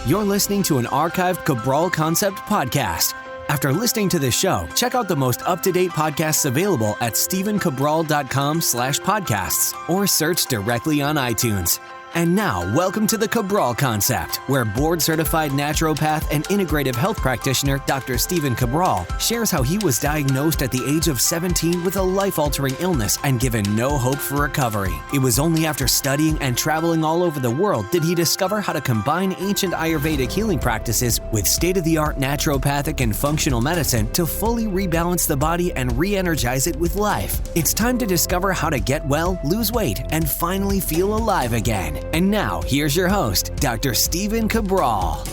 You're listening to an archived Cabral Concept podcast. After listening to this show, check out the most up-to-date podcasts available at stephencabral.com/podcasts or search directly on iTunes. And now, welcome to the Cabral Concept, where board-certified naturopath and integrative health practitioner Dr. Stephen Cabral shares how he was diagnosed at the age of 17 with a life-altering illness and given no hope for recovery. It was only after studying and traveling all over the world did he discover how to combine ancient Ayurvedic healing practices with state-of-the-art naturopathic and functional medicine to fully rebalance the body and re-energize it with life. It's time to discover how to get well, lose weight, and finally feel alive again. And now, here's your host, Dr. Stephen Cabral.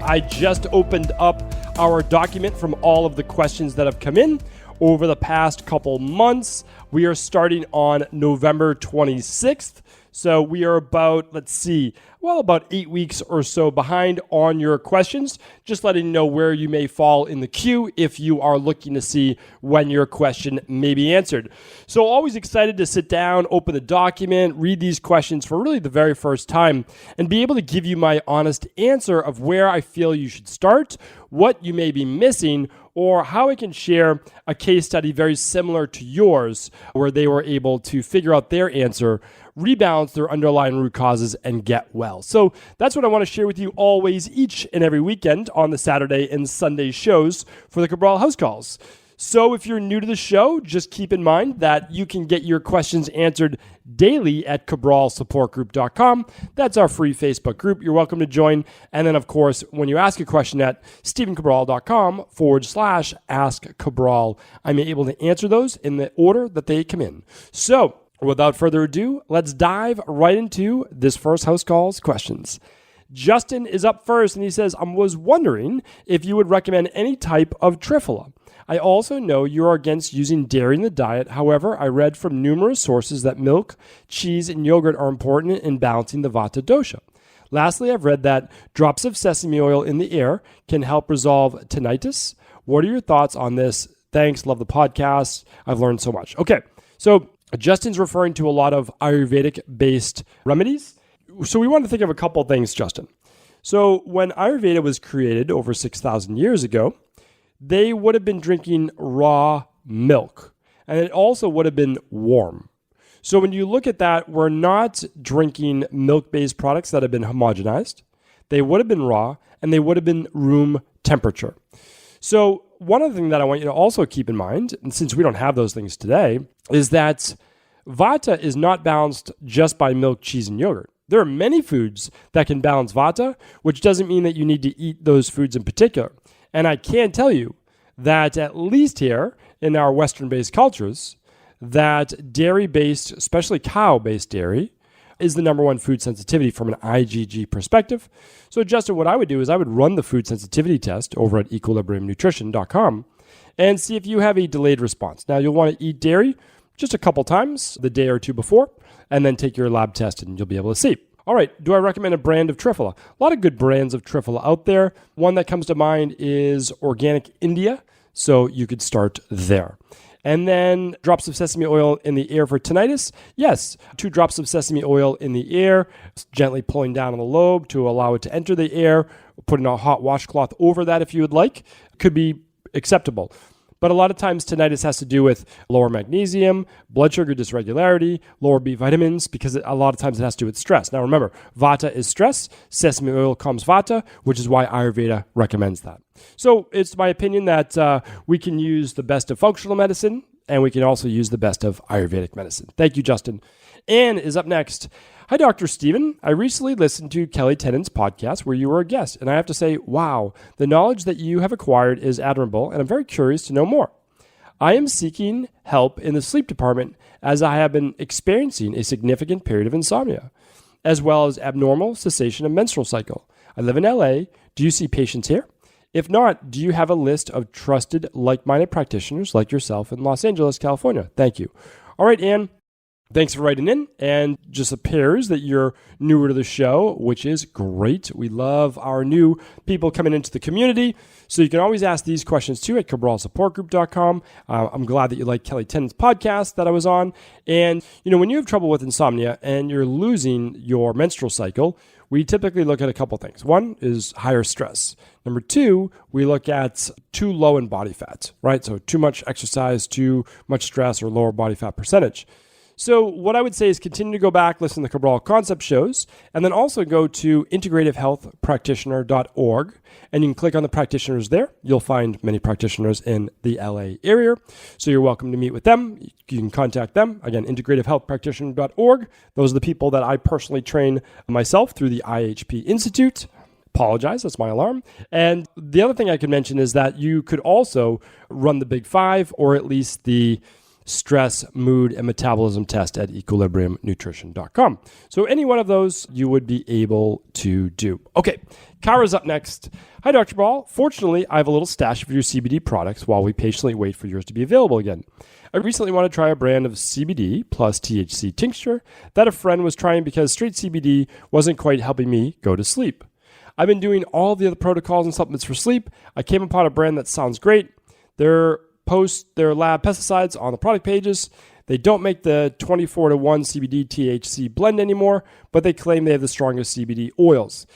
I just opened up our document from all of the questions that have come in over the past couple months. We are starting on November 26th. So we are about 8 weeks or so behind on your questions. Just letting you know where you may fall in the queue if you are looking to see when your question may be answered. So always excited to sit down, open the document, read these questions for really the very first time, and be able to give you my honest answer of where I feel you should start, what you may be missing, or how I can share a case study very similar to yours where they were able to figure out their answer, rebalance their underlying root causes, and get well. So that's what I want to share with you always, each and every weekend on the Saturday and Sunday shows for the Cabral HouseCalls. So if you're new to the show, just keep in mind that you can get your questions answered daily at cabralsupportgroup.com. That's our free Facebook group. You're welcome to join. And then, of course, when you ask a question at stephencabral.com/ask Cabral, I'm able to answer those in the order that they come in. So without further ado, let's dive right into this first house call's questions. Justin is up first, and he says, I was wondering if you would recommend any type of Triphala. I also know you are against using dairy in the diet. However, I read from numerous sources that milk, cheese, and yogurt are important in balancing the vata dosha. Lastly, I've read that drops of sesame oil in the air can help resolve tinnitus. What are your thoughts on this? Thanks. Love the podcast. I've learned so much. Okay, so Justin's referring to a lot of Ayurvedic-based remedies. So we want to think of a couple things, Justin. So when Ayurveda was created over 6,000 years ago, they would have been drinking raw milk, and it also would have been warm. So when you look at that, we're not drinking milk-based products that have been homogenized. They would have been raw, and they would have been room temperature. So one other thing that I want you to also keep in mind, and since we don't have those things today, is that vata is not balanced just by milk, cheese, and yogurt. There are many foods that can balance vata, which doesn't mean that you need to eat those foods in particular. And I can tell you that at least here in our Western-based cultures, that dairy-based, especially cow-based dairy, is the number one food sensitivity from an IgG perspective. So Justin, what I would do is I would run the food sensitivity test over at equilibriumnutrition.com and see if you have a delayed response. Now, you'll want to eat dairy just a couple times the day or two before, and then take your lab test and you'll be able to see. All right, do I recommend a brand of Triphala? A lot of good brands of Triphala out there. One that comes to mind is Organic India, so you could start there. And then drops of sesame oil in the air for tinnitus. Yes, 2 drops of sesame oil in the air, gently pulling down on the lobe to allow it to enter the air, putting a hot washcloth over that if you would like, could be acceptable. But a lot of times tinnitus has to do with lower magnesium, blood sugar dysregularity, lower B vitamins, because a lot of times it has to do with stress. Now remember, vata is stress, sesame oil calms vata, which is why Ayurveda recommends that. So it's my opinion that we can use the best of functional medicine, and we can also use the best of Ayurvedic medicine. Thank you, Justin. Anne is up next. Hi, Dr. Stephen. I recently listened to Kelli Tennant's podcast where you were a guest, and I have to say, wow, the knowledge that you have acquired is admirable, and I'm very curious to know more. I am seeking help in the sleep department as I have been experiencing a significant period of insomnia, as well as abnormal cessation of menstrual cycle. I live in LA. Do you see patients here? If not, do you have a list of trusted, like-minded practitioners like yourself in Los Angeles, California? Thank you. All right, Anne. Thanks for writing in, and just appears that you're newer to the show, which is great. We love our new people coming into the community. So you can always ask these questions too at cabralsupportgroup.com. I'm glad that you like Kelli Tennant's podcast that I was on. And, when you have trouble with insomnia and you're losing your menstrual cycle, we typically look at a couple things. One is higher stress. Number two, we look at too low in body fat, right? So too much exercise, too much stress, or lower body fat percentage. So what I would say is continue to go back, listen to the Cabral Concept shows, and then also go to integrativehealthpractitioner.org, and you can click on the practitioners there. You'll find many practitioners in the LA area, so you're welcome to meet with them. You can contact them. Again, integrativehealthpractitioner.org. Those are the people that I personally train myself through the IHP Institute. Apologize, that's my alarm. And the other thing I could mention is that you could also run the Big Five, or at least the stress, mood, and metabolism test at equilibriumnutrition.com. So any one of those you would be able to do. Okay, Kara's up next. Hi, Dr. Ball. Fortunately, I have a little stash of your CBD products while we patiently wait for yours to be available again. I recently want to try a brand of CBD plus THC tincture that a friend was trying because straight CBD wasn't quite helping me go to sleep. I've been doing all the other protocols and supplements for sleep. I came upon a brand that sounds great. They're post their lab pesticides on the product pages. They don't make the 24-to-1 CBD THC blend anymore, but they claim they have the strongest CBD oils.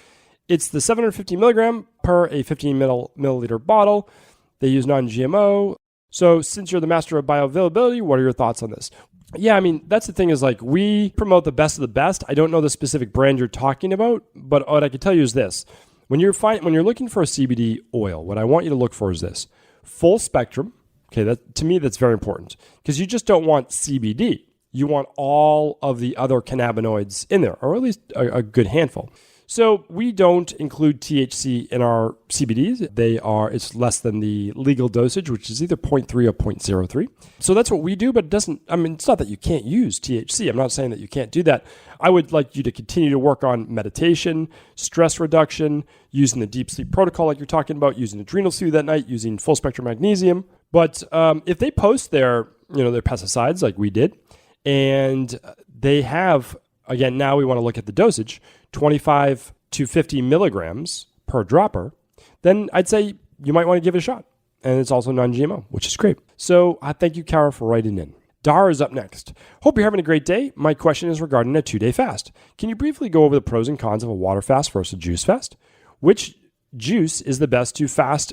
It's the 750 milligram per a 15 milliliter bottle. They use non-GMO. So since you're the master of bioavailability, what are your thoughts on this? Yeah, that's the thing is we promote the best of the best. I don't know the specific brand you're talking about, but what I can tell you is this. When you're looking for a CBD oil, what I want you to look for is this. Full spectrum. Okay, to me, that's very important because you just don't want CBD. You want all of the other cannabinoids in there, or at least a good handful. So we don't include THC in our CBDs. It's less than the legal dosage, which is either 0.3 or 0.03. So that's what we do, but it's not that you can't use THC. I'm not saying that you can't do that. I would like you to continue to work on meditation, stress reduction, using the deep sleep protocol like you're talking about, using adrenal soothe that night, using full spectrum magnesium. But if they post their pesticides like we did, and they have, again, now we want to look at the dosage, 25 to 50 milligrams per dropper, then I'd say you might want to give it a shot. And it's also non-GMO, which is great. So I thank you, Kara, for writing in. Dar is up next. Hope you're having a great day. My question is regarding a 2-day fast. Can you briefly go over the pros and cons of a water fast versus a juice fast? Which juice is the best to fast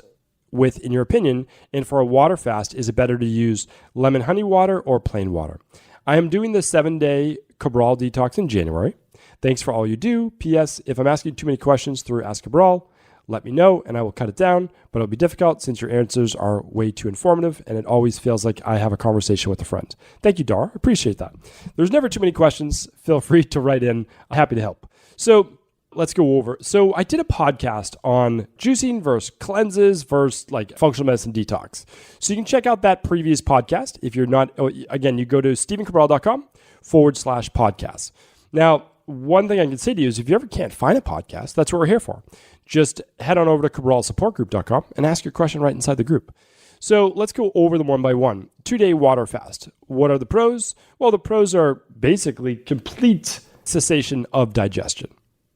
with, in your opinion? And for a water fast, is it better to use lemon honey water or plain water? I am doing the 7-day Cabral detox in January. Thanks for all you do. P.S. If I'm asking too many questions through Ask Cabral, let me know and I will cut it down, but it'll be difficult since your answers are way too informative and it always feels like I have a conversation with a friend. Thank you, Dar. Appreciate that. There's never too many questions. Feel free to write in. I'm happy to help. So let's go over. So I did a podcast on juicing versus cleanses versus functional medicine detox. So you can check out that previous podcast. If you're not, again, you go to stephencabral.com/podcast. Now, one thing I can say to you is if you ever can't find a podcast, that's what we're here for. Just head on over to cabralsupportgroup.com and ask your question right inside the group. So let's go over them one by one. 2-day water fast. What are the pros? Well, the pros are basically complete cessation of digestion,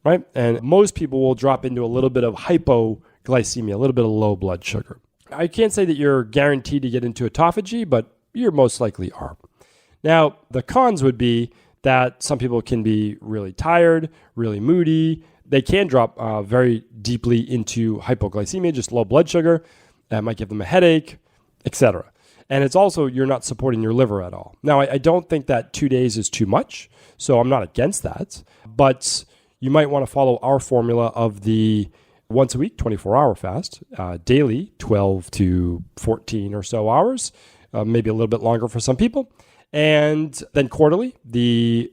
right? And most people will drop into a little bit of hypoglycemia, a little bit of low blood sugar. I can't say that you're guaranteed to get into autophagy, but you most likely are. Now, the cons would be that some people can be really tired, really moody. They can drop very deeply into hypoglycemia, just low blood sugar. That might give them a headache, etc. And it's also, you're not supporting your liver at all. Now, I don't think that 2 days is too much, so I'm not against that. But you might want to follow our formula of the once a week, 24-hour fast, daily, 12 to 14 or so hours, maybe a little bit longer for some people. And then quarterly, the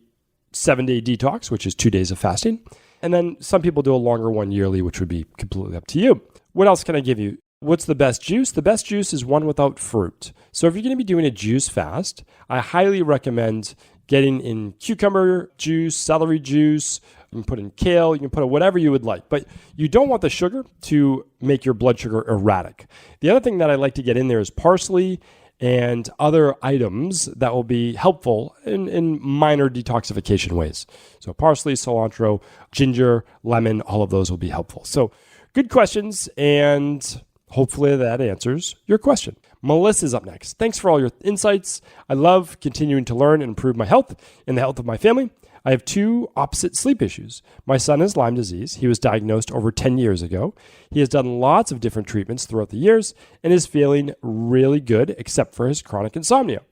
7-day detox, which is 2 days of fasting. And then some people do a longer one yearly, which would be completely up to you. What else can I give you? What's the best juice? The best juice is one without fruit. So if you're going to be doing a juice fast, I highly recommend getting in cucumber juice, celery juice. You can put in kale. You can put in whatever you would like. But you don't want the sugar to make your blood sugar erratic. The other thing that I like to get in there is parsley and other items that will be helpful in minor detoxification ways. So parsley, cilantro, ginger, lemon, all of those will be helpful. So good questions, and hopefully that answers your question. Melissa's up next. Thanks for all your insights. I love continuing to learn and improve my health and the health of my family. I have two opposite sleep issues. My son has Lyme disease. He was diagnosed over 10 years ago. He has done lots of different treatments throughout the years and is feeling really good except for his chronic insomnia.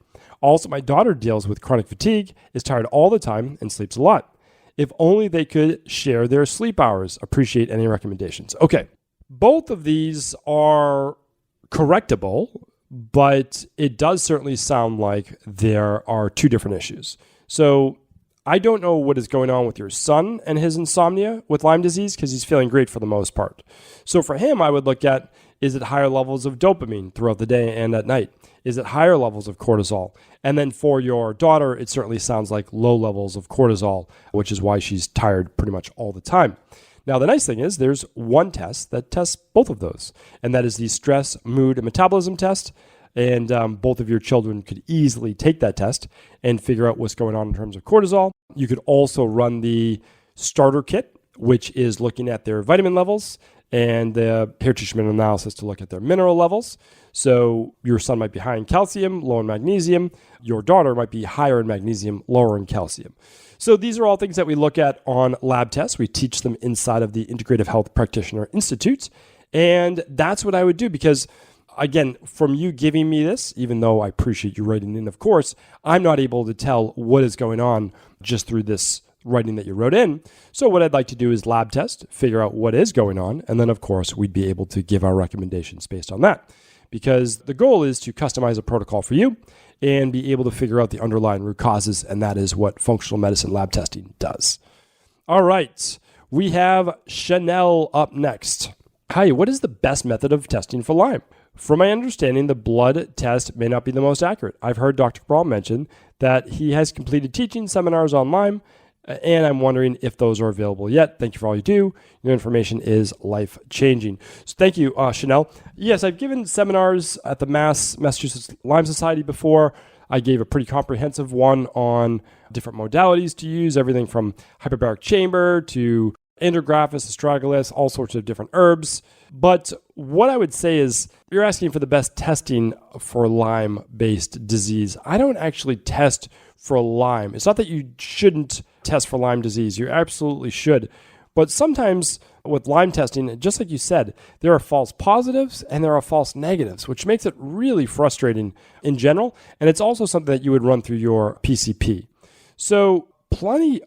Also, my daughter deals with chronic fatigue, is tired all the time, and sleeps a lot. If only they could share their sleep hours. Appreciate any recommendations. Okay, both of these are correctable, but it does certainly sound like there are two different issues. So I don't know what is going on with your son and his insomnia with Lyme disease because he's feeling great for the most part. So for him, I would look at, is it higher levels of dopamine throughout the day and at night? Is it higher levels of cortisol? And then for your daughter, it certainly sounds like low levels of cortisol, which is why she's tired pretty much all the time. Now, the nice thing is there's one test that tests both of those, and that is the stress, mood, and metabolism test. And both of your children could easily take that test and figure out what's going on in terms of cortisol. You could also run the starter kit, which is looking at their vitamin levels, and the hair tissue mineral analysis to look at their mineral levels. So your son might be high in calcium, low in magnesium. Your daughter might be higher in magnesium, lower in calcium. So these are all things that we look at on lab tests. We teach them inside of the Integrative Health Practitioner Institute. And that's what I would do because, again, from you giving me this, even though I appreciate you writing in, of course, I'm not able to tell what is going on just through this writing that you wrote in. So what I'd like to do is lab test, figure out what is going on, and then, of course, we'd be able to give our recommendations based on that. Because the goal is to customize a protocol for you and be able to figure out the underlying root causes, and that is what functional medicine lab testing does. All right, we have Chanel up next. Hi, what is the best method of testing for Lyme? From my understanding, the blood test may not be the most accurate. I've heard Dr. Cabral mention that he has completed teaching seminars on Lyme, and I'm wondering if those are available yet. Thank you for all you do. Your information is life-changing. So thank you, Chanel. Yes, I've given seminars at the Massachusetts Lyme Society before. I gave a pretty comprehensive one on different modalities to use, everything from hyperbaric chamber to andrographis, astragalus, all sorts of different herbs. But what I would say is, you're asking for the best testing for Lyme-based disease. I don't actually test for Lyme. It's not that you shouldn't test for Lyme disease. You absolutely should. But sometimes with Lyme testing, just like you said, there are false positives and there are false negatives, which makes it really frustrating in general. And it's also something that you would run through your PCP. So plenty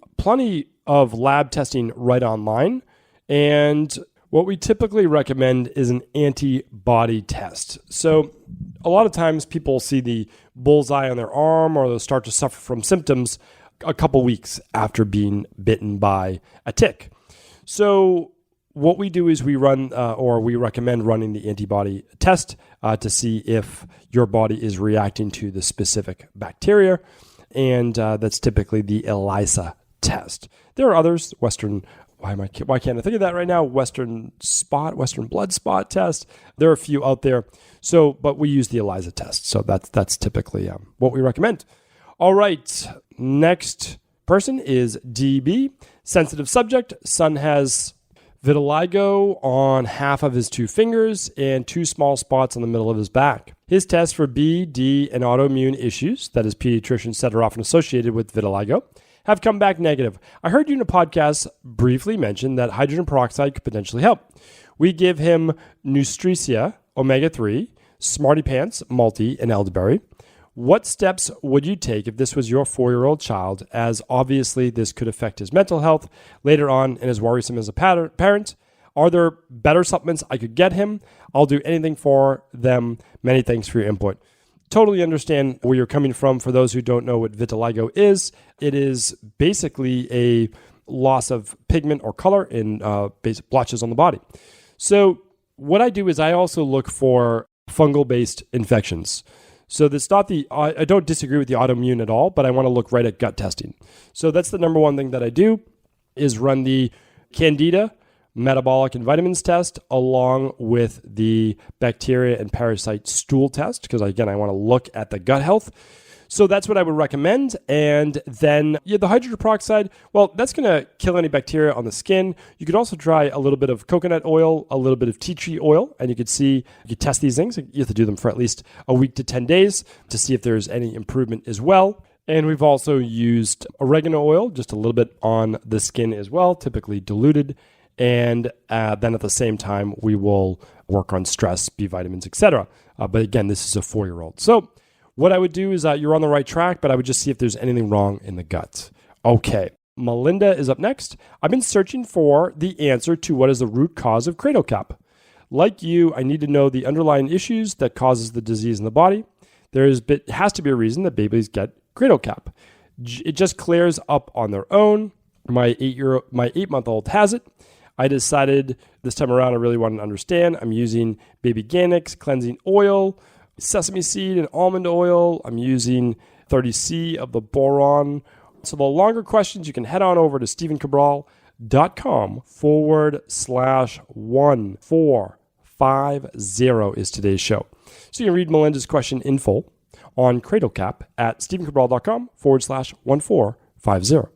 of lab testing right online. And what we typically recommend is an antibody test. So a lot of times people see the bullseye on their arm or they'll start to suffer from symptoms a couple weeks after being bitten by a tick. So what we do is we recommend running the antibody test to see if your body is reacting to the specific bacteria. And that's typically the ELISA test. There are others, why can't I think of that right now? Western blood spot test. There are a few out there. So, but we use the ELISA test. So that's typically what we recommend. All right. Next person is DB. Sensitive subject. Son has vitiligo on half of his 2 fingers and 2 small spots on the middle of his back. His tests for B, D, and autoimmune issues that his pediatrician said are often associated with vitiligo have come back negative. I heard you in a podcast briefly mention that hydrogen peroxide could potentially help. We give him Nutricia, omega-3, Smarty Pants, multi, and elderberry. What steps would you take if this was your 4-year-old child, as obviously this could affect his mental health later on and is worrisome as a parent? Are there better supplements I could get him? I'll do anything for them. Many thanks for your input. Totally understand where you're coming from. For those who don't know what vitiligo is, it is basically a loss of pigment or color in basic blotches on the body. So what I do is I also look for fungal-based infections. So that's not I don't disagree with the autoimmune at all, but I want to look right at gut testing. So that's the number one thing that I do is run the Candida metabolic and vitamins test, along with the bacteria and parasite stool test, because again, I want to look at the gut health. So that's what I would recommend. And then the hydrogen peroxide, well, that's going to kill any bacteria on the skin. You could also try a little bit of coconut oil, a little bit of tea tree oil, and you could test these things. You have to do them for at least a week to 10 days to see if there's any improvement as well. And we've also used oregano oil, just a little bit on the skin as well, typically diluted. And then at the same time, we will work on stress, B vitamins, etc. But again, this is a 4-year-old. So what I would do is you're on the right track, but I would just see if there's anything wrong in the gut. Okay, Melinda is up next. I've been searching for the answer to what is the root cause of cradle cap. Like you, I need to know the underlying issues that causes the disease in the body. There has to be a reason that babies get cradle cap. It just clears up on their own. My 8-month-old has it. I decided this time around I really wanted to understand. I'm using Baby Organics cleansing oil, sesame seed and almond oil. I'm using 30C of the boron. So the longer questions, you can head on over to stephencabral.com/1450 is today's show. So you can read Melinda's question in full on cradle cap at stephencabral.com/1450.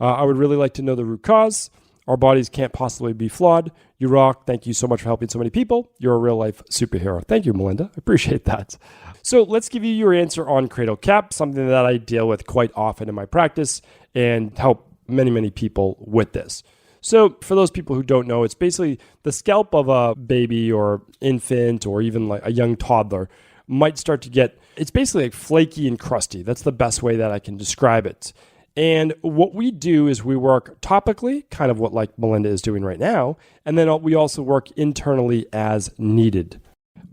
I would really like to know the root cause. Our bodies can't possibly be flawed. You rock. Thank you so much for helping so many people. You're a real life superhero. Thank you, Melinda. I appreciate that. So let's give you your answer on cradle cap, something that I deal with quite often in my practice and help many, many people with this. So for those people who don't know, it's basically the scalp of a baby or infant or even like a young toddler might start to get, it's basically like flaky and crusty. That's the best way that I can describe it. And what we do is we work topically, kind of what like Melinda is doing right now, and then we also work internally as needed.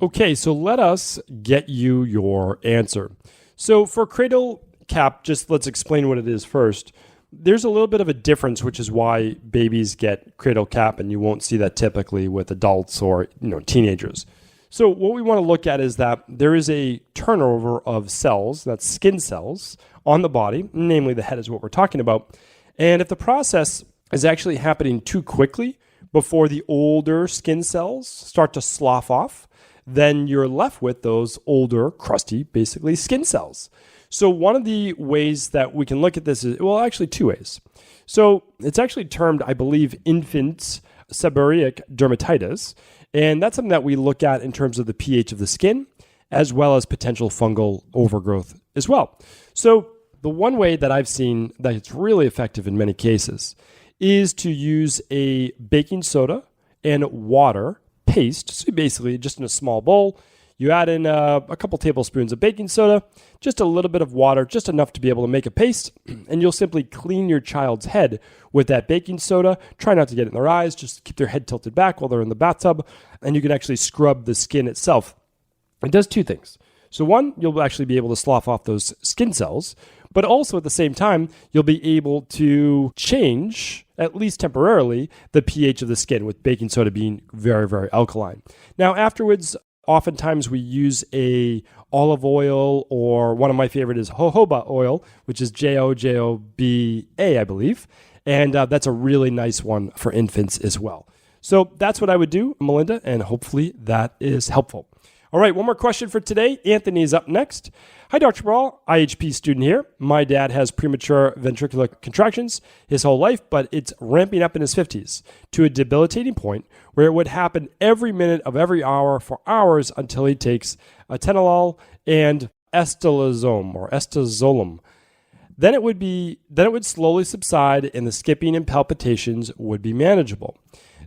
Okay, so let us get you your answer. So for cradle cap, just let's explain what it is first. There's a little bit of a difference, which is why babies get cradle cap, and you won't see that typically with adults or teenagers. So what we want to look at is that there is a turnover of cells, that's skin cells, on the body, namely the head is what we're talking about. And if the process is actually happening too quickly before the older skin cells start to slough off, then you're left with those older, crusty, basically skin cells. So one of the ways that we can look at this is, well, actually 2 ways. So it's actually termed, I believe, infant seborrheic dermatitis. And that's something that we look at in terms of the pH of the skin, as well as potential fungal overgrowth as well. So the one way that I've seen that it's really effective in many cases is to use a baking soda and water paste. So basically just in a small bowl, you add in a couple tablespoons of baking soda, just a little bit of water, just enough to be able to make a paste, and you'll simply clean your child's head with that baking soda. Try not to get it in their eyes, just keep their head tilted back while they're in the bathtub, and you can actually scrub the skin itself. It does 2 things. So one, you'll actually be able to slough off those skin cells, but also at the same time, you'll be able to change, at least temporarily, the pH of the skin with baking soda being very, very alkaline. Now afterwards, oftentimes we use a olive oil, or one of my favorite is jojoba oil, which is Jojoba, I believe. And that's a really nice one for infants as well. So that's what I would do, Melinda, and hopefully that is helpful. All right, one more question for today. Anthony is up next. Hi, Dr. Cabral, IHP student here. My dad has premature ventricular contractions his whole life, but it's ramping up in his 50s to a debilitating point where it would happen every minute of every hour for hours until he takes atenolol and estolazolum. Then it would slowly subside and the skipping and palpitations would be manageable.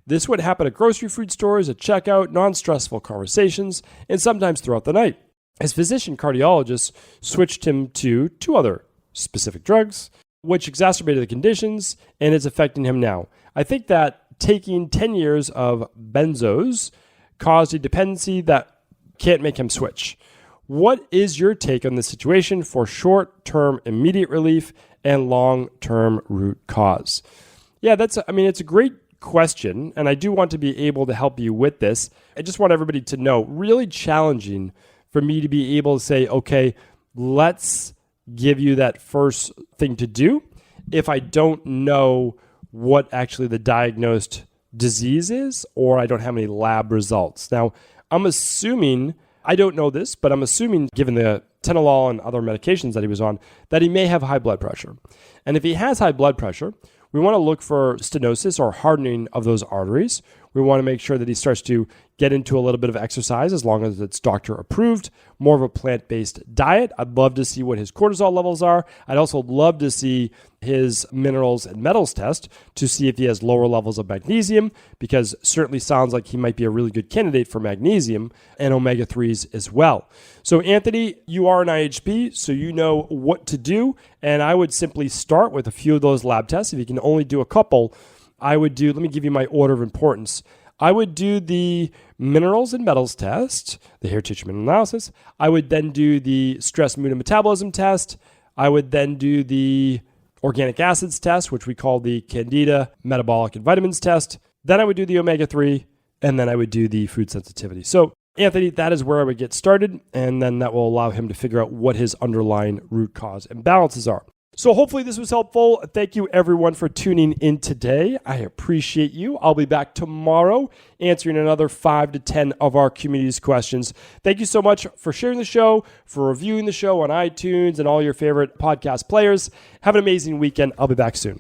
This would happen at grocery food stores, at checkout, non-stressful conversations, and sometimes throughout the night. His physician cardiologist switched him to 2 other specific drugs, which exacerbated the conditions, and it's affecting him now. I think that taking 10 years of benzos caused a dependency that can't make him switch. What is your take on this situation for short-term immediate relief and long-term root cause? Yeah, it's a great question, and I do want to be able to help you with this. I just want everybody to know, really challenging for me to be able to say, okay, let's give you that first thing to do if I don't know what actually the diagnosed disease is, or I don't have any lab results. Now, I'm assuming, I don't know this, but I'm assuming, given the tenolol and other medications that he was on, that he may have high blood pressure. And if he has high blood pressure, we want to look for stenosis or hardening of those arteries. We want to make sure that he starts to get into a little bit of exercise as long as it's doctor approved, more of a plant-based diet. I'd love to see what his cortisol levels are. I'd also love to see his minerals and metals test to see if he has lower levels of magnesium, because certainly sounds like he might be a really good candidate for magnesium and omega-3s as well. So Anthony, you are an IHP, so you know what to do. And I would simply start with a few of those lab tests. If you can only do a couple, I would do, let me give you my order of importance. I would do the minerals and metals test, the hair tissue mineral analysis. I would then do the stress, mood, and metabolism test. I would then do the organic acids test, which we call the Candida metabolic and vitamins test. Then I would do the omega-3, and then I would do the food sensitivity. So Anthony, that is where I would get started, and then that will allow him to figure out what his underlying root cause imbalances are. So hopefully this was helpful. Thank you everyone for tuning in today. I appreciate you. I'll be back tomorrow answering another 5 to 10 of our community's questions. Thank you so much for sharing the show, for reviewing the show on iTunes and all your favorite podcast players. Have an amazing weekend. I'll be back soon.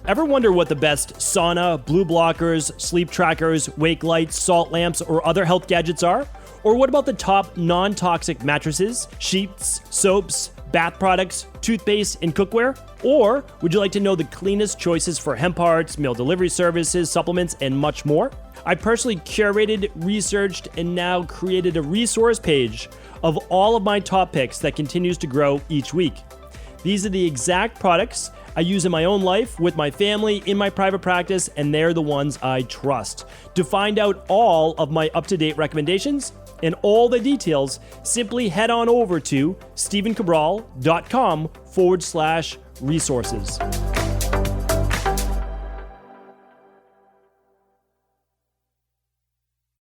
Ever wonder what the best sauna, blue blockers, sleep trackers, wake lights, salt lamps, or other health gadgets are? Or what about the top non-toxic mattresses, sheets, soaps, bath products, toothpaste, and cookware? Or would you like to know the cleanest choices for hemp parts, meal delivery services, supplements, and much more? I personally curated, researched, and now created a resource page of all of my top picks that continues to grow each week. These are the exact products I use in my own life, with my family, in my private practice, and they're the ones I trust. To find out all of my up-to-date recommendations and all the details, simply head on over to stevencabral.com/resources.